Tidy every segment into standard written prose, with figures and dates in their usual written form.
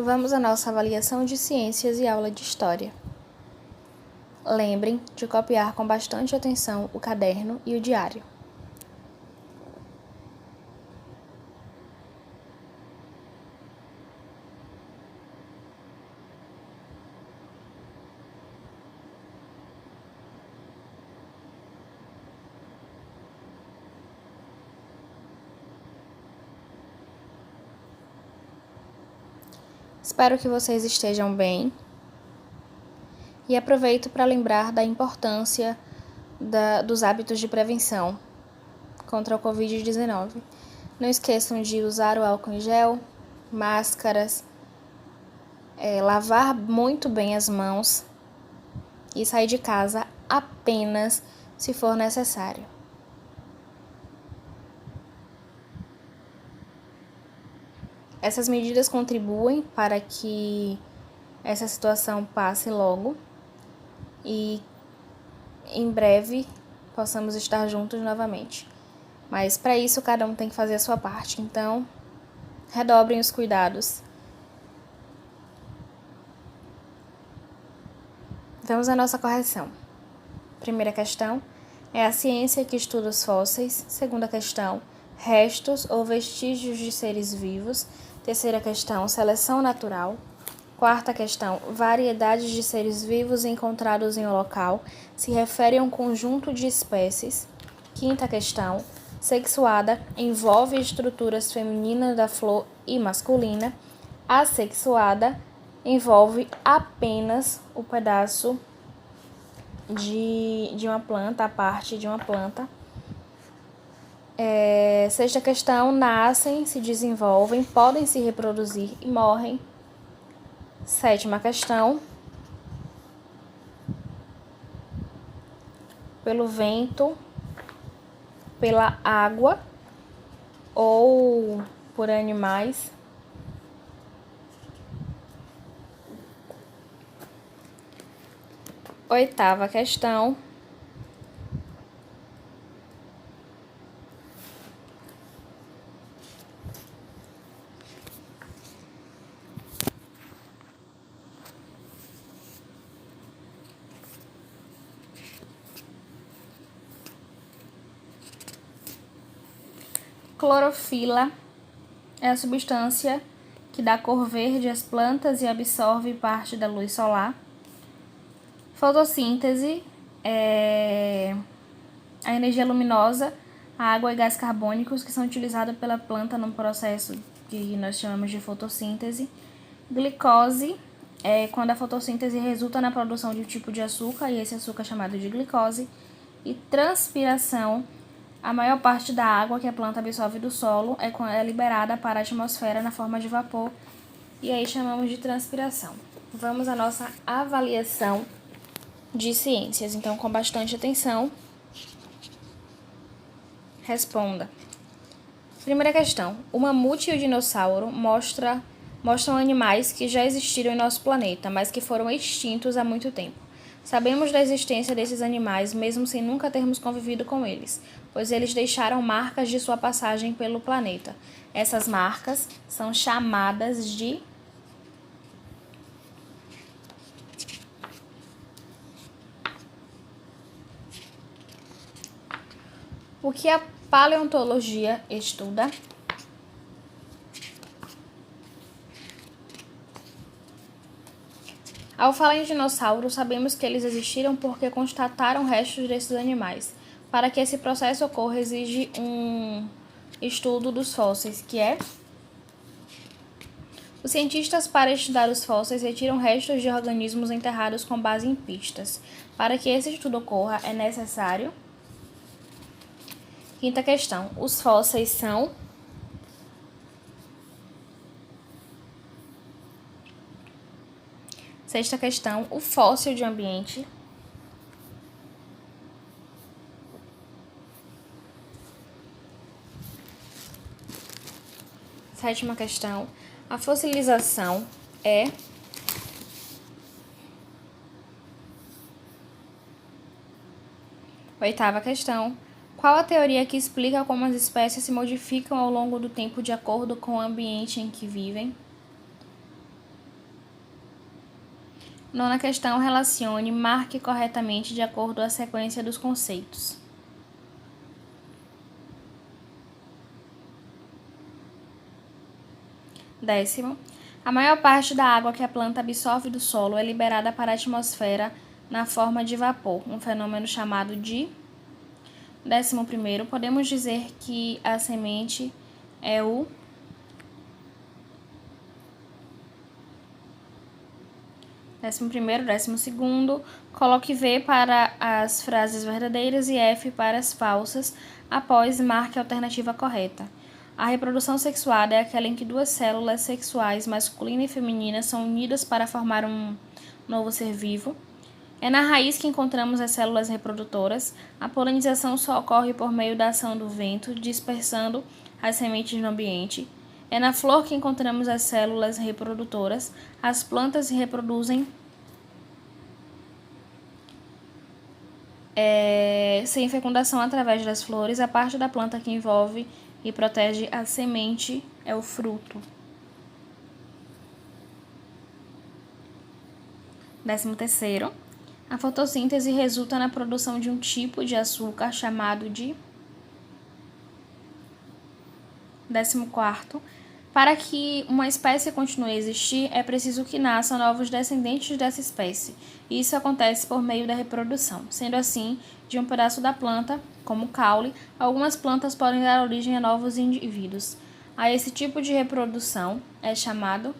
Vamos à nossa avaliação de ciências e aula de história. Lembrem de copiar com bastante atenção o caderno e o diário. Espero que vocês estejam bem e aproveito para lembrar da importância dos hábitos de prevenção contra o Covid-19. Não esqueçam de usar o álcool em gel, máscaras, lavar muito bem as mãos e sair de casa apenas se for necessário. Essas medidas contribuem para que essa situação passe logo e em breve possamos estar juntos novamente. Mas para isso cada um tem que fazer a sua parte, então redobrem os cuidados. Vamos à nossa correção. Primeira questão é a ciência que estuda os fósseis. Segunda questão, restos ou vestígios de seres vivos. Terceira questão, seleção natural. Quarta questão, variedades de seres vivos encontrados em um local se refere a um conjunto de espécies. Quinta questão, sexuada envolve estruturas femininas da flor e masculina. Assexuada envolve apenas o pedaço de uma planta, a parte de uma planta. Sexta questão, nascem, se desenvolvem, podem se reproduzir e morrem. Sétima questão, pelo vento, pela água ou por animais. Oitava questão, clorofila é a substância que dá cor verde às plantas e absorve parte da luz solar. Fotossíntese é a energia luminosa, a água e gás carbônicos que são utilizados pela planta no processo que nós chamamos de fotossíntese. Glicose é quando a fotossíntese resulta na produção de um tipo de açúcar, e esse açúcar é chamado de glicose. E transpiração, a maior parte da água que a planta absorve do solo é liberada para a atmosfera na forma de vapor, e aí chamamos de transpiração. Vamos à nossa avaliação de ciências, então com bastante atenção, responda. Primeira questão, o mamute e o dinossauro mostram animais que já existiram em nosso planeta, mas que foram extintos há muito tempo. Sabemos da existência desses animais, mesmo sem nunca termos convivido com eles, pois eles deixaram marcas de sua passagem pelo planeta. Essas marcas são chamadas de o que a paleontologia estuda. Ao falar em dinossauros, sabemos que eles existiram porque constataram restos desses animais. Para que esse processo ocorra, exige um estudo dos fósseis, que é: os cientistas, para estudar os fósseis, retiram restos de organismos enterrados com base em pistas. Para que esse estudo ocorra, é necessário. Quinta questão, os fósseis são... Sexta questão, o fóssil de ambiente. Sétima questão, a fossilização é... Oitava questão, qual a teoria que explica como as espécies se modificam ao longo do tempo de acordo com o ambiente em que vivem? Nona questão, relacione, marque corretamente de acordo com a sequência dos conceitos. Décimo, a maior parte da água que a planta absorve do solo é liberada para a atmosfera na forma de vapor, um fenômeno chamado de... 11º, podemos dizer que a semente é o... 11º, 12º, coloque V para as frases verdadeiras e F para as falsas, após marque a alternativa correta. A reprodução sexuada é aquela em que duas células sexuais, masculina e feminina, são unidas para formar um novo ser vivo. É na raiz que encontramos as células reprodutoras. A polinização só ocorre por meio da ação do vento, dispersando as sementes no ambiente. É na flor que encontramos as células reprodutoras. As plantas se reproduzem sem fecundação através das flores. A parte da planta que envolve e protege a semente é o fruto. 13º. A fotossíntese resulta na produção de um tipo de açúcar chamado de... 14º. Para que uma espécie continue a existir, é preciso que nasçam novos descendentes dessa espécie. Isso acontece por meio da reprodução. Sendo assim, de um pedaço da planta, como o caule, algumas plantas podem dar origem a novos indivíduos. A esse tipo de reprodução é chamado...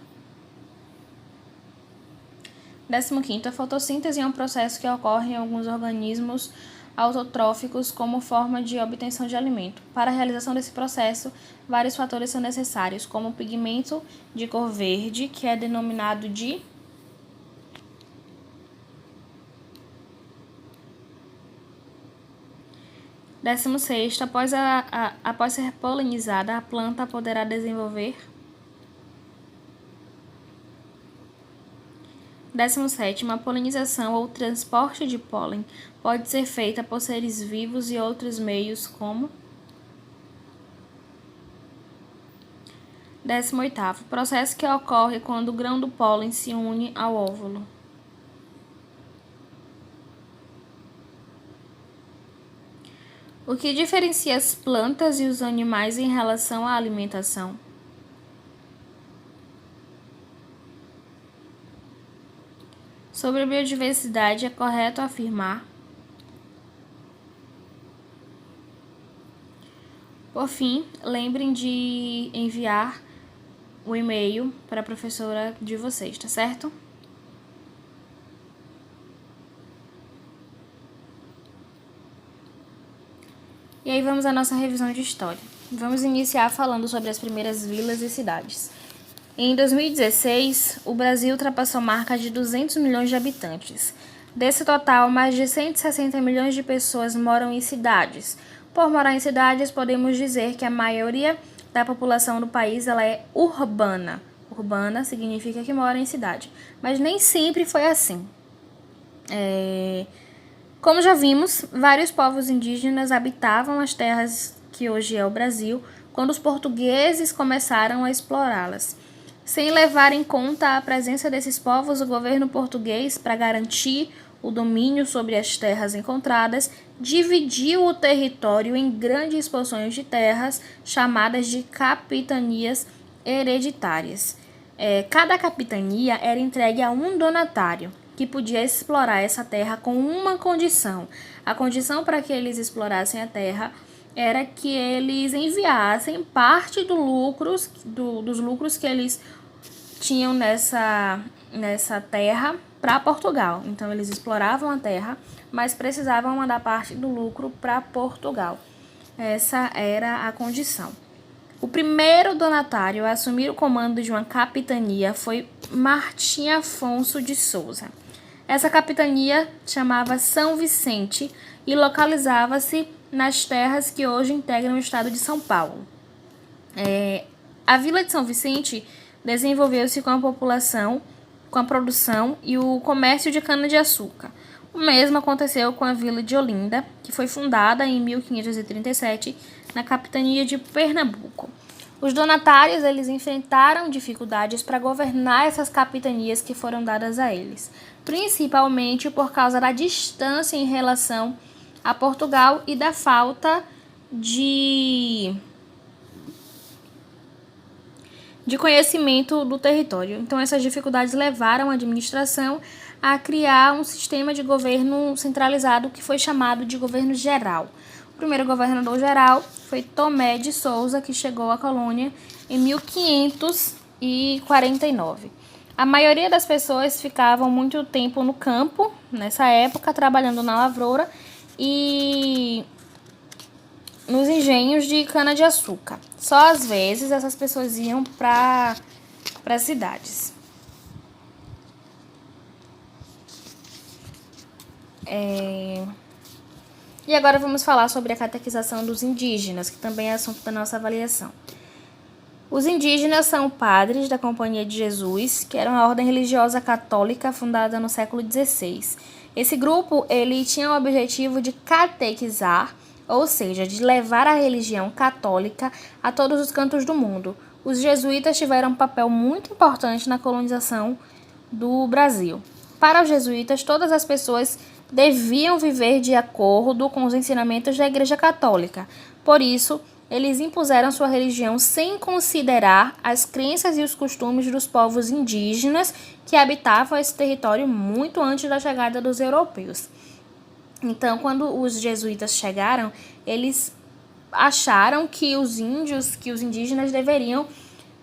15º. A fotossíntese é um processo que ocorre em alguns organismos autotróficos como forma de obtenção de alimento. Para a realização desse processo, vários fatores são necessários, como o pigmento de cor verde, que é denominado de... 16º. Após ser polinizada, a planta poderá desenvolver... 17º. A polinização ou transporte de pólen pode ser feita por seres vivos e outros meios como... 18º. Processo que ocorre quando o grão do pólen se une ao óvulo. O que diferencia as plantas e os animais em relação à alimentação? Sobre a biodiversidade, é correto afirmar. Por fim, lembrem de enviar o e-mail para a professora de vocês, tá certo? E aí vamos à nossa revisão de história. Vamos iniciar falando sobre as primeiras vilas e cidades. Em 2016, o Brasil ultrapassou a marca de 200 milhões de habitantes. Desse total, mais de 160 milhões de pessoas moram em cidades. Por morar em cidades, podemos dizer que a maioria da população do país ela é urbana. Urbana significa que mora em cidade, mas nem sempre foi assim. Como já vimos, vários povos indígenas habitavam as terras que hoje é o Brasil quando os portugueses começaram a explorá-las. Sem levar em conta a presença desses povos, o governo português, para garantir o domínio sobre as terras encontradas, dividiu o território em grandes porções de terras, chamadas de capitanias hereditárias. Cada capitania era entregue a um donatário, que podia explorar essa terra com uma condição. A condição para que eles explorassem a terra era que eles enviassem parte dos lucros que eles tinham nessa terra para Portugal. Então, eles exploravam a terra, mas precisavam mandar parte do lucro para Portugal. Essa era a condição. O primeiro donatário a assumir o comando de uma capitania foi Martim Afonso de Souza. Essa capitania chamava São Vicente e localizava-se nas terras que hoje integram o estado de São Paulo. A vila de São Vicente desenvolveu-se com a população, com a produção e o comércio de cana-de-açúcar. O mesmo aconteceu com a vila de Olinda, que foi fundada em 1537 na capitania de Pernambuco. Os donatários, eles enfrentaram dificuldades para governar essas capitanias que foram dadas a eles, principalmente por causa da distância em relação a Portugal e da falta de conhecimento do território. Então, essas dificuldades levaram a administração a criar um sistema de governo centralizado que foi chamado de governo geral. O primeiro governador geral foi Tomé de Souza, que chegou à colônia em 1549. A maioria das pessoas ficavam muito tempo no campo, nessa época, trabalhando na lavoura e nos engenhos de cana-de-açúcar. Só às vezes essas pessoas iam para as cidades. E agora vamos falar sobre a catequização dos indígenas, que também é assunto da nossa avaliação. Os indígenas são padres da Companhia de Jesus, que era uma ordem religiosa católica fundada no século XVI. Esse grupo ele tinha o objetivo de catequizar, ou seja, de levar a religião católica a todos os cantos do mundo. Os jesuítas tiveram um papel muito importante na colonização do Brasil. Para os jesuítas, todas as pessoas deviam viver de acordo com os ensinamentos da Igreja Católica. Por isso, eles impuseram sua religião sem considerar as crenças e os costumes dos povos indígenas que habitavam esse território muito antes da chegada dos europeus. Então, quando os jesuítas chegaram, eles acharam que os indígenas deveriam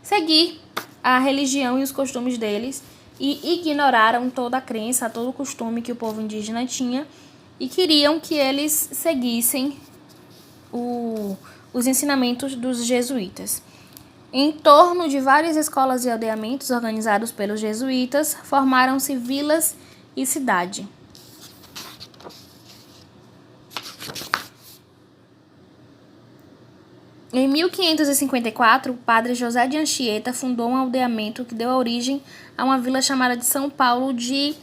seguir a religião e os costumes deles e ignoraram toda a crença, todo o costume que o povo indígena tinha e queriam que eles seguissem os ensinamentos dos jesuítas. Em torno de várias escolas e aldeamentos organizados pelos jesuítas, formaram-se vilas e cidade. Em 1554, o padre José de Anchieta fundou um aldeamento que deu origem a uma vila chamada de São Paulo de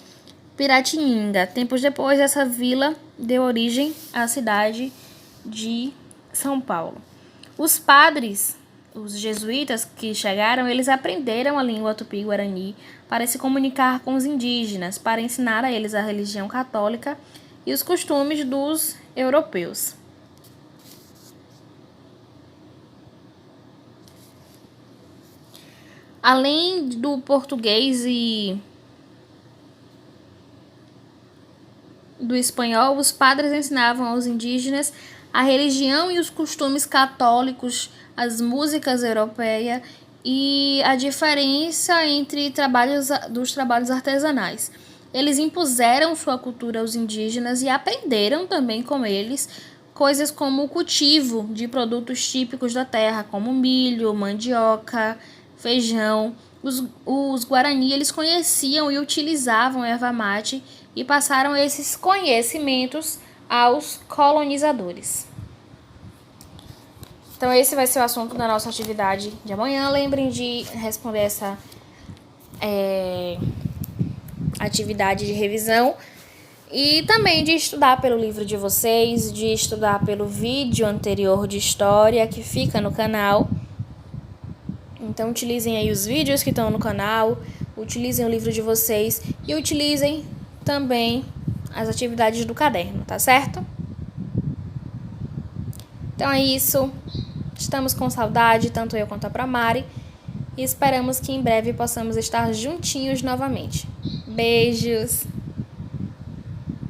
Piratininga. Tempos depois, essa vila deu origem à cidade de São Paulo. Os padres, os jesuítas que chegaram, eles aprenderam a língua tupi-guarani para se comunicar com os indígenas, para ensinar a eles a religião católica e os costumes dos europeus. Além do português e do espanhol, os padres ensinavam aos indígenas a religião e os costumes católicos, as músicas europeias e a diferença entre dos trabalhos artesanais. Eles impuseram sua cultura aos indígenas e aprenderam também com eles coisas como o cultivo de produtos típicos da terra, como milho, mandioca, feijão. Os Guarani, eles conheciam e utilizavam a erva mate e passaram esses conhecimentos aos colonizadores. Então, esse vai ser o assunto da nossa atividade de amanhã. Lembrem de responder essa atividade de revisão e também de estudar pelo livro de vocês, de estudar pelo vídeo anterior de história que fica no canal. Então, utilizem aí os vídeos que estão no canal, utilizem o livro de vocês e utilizem também as atividades do caderno, tá certo? Então é isso. Estamos com saudade, tanto eu quanto a Pramari, e esperamos que em breve possamos estar juntinhos novamente. Beijos!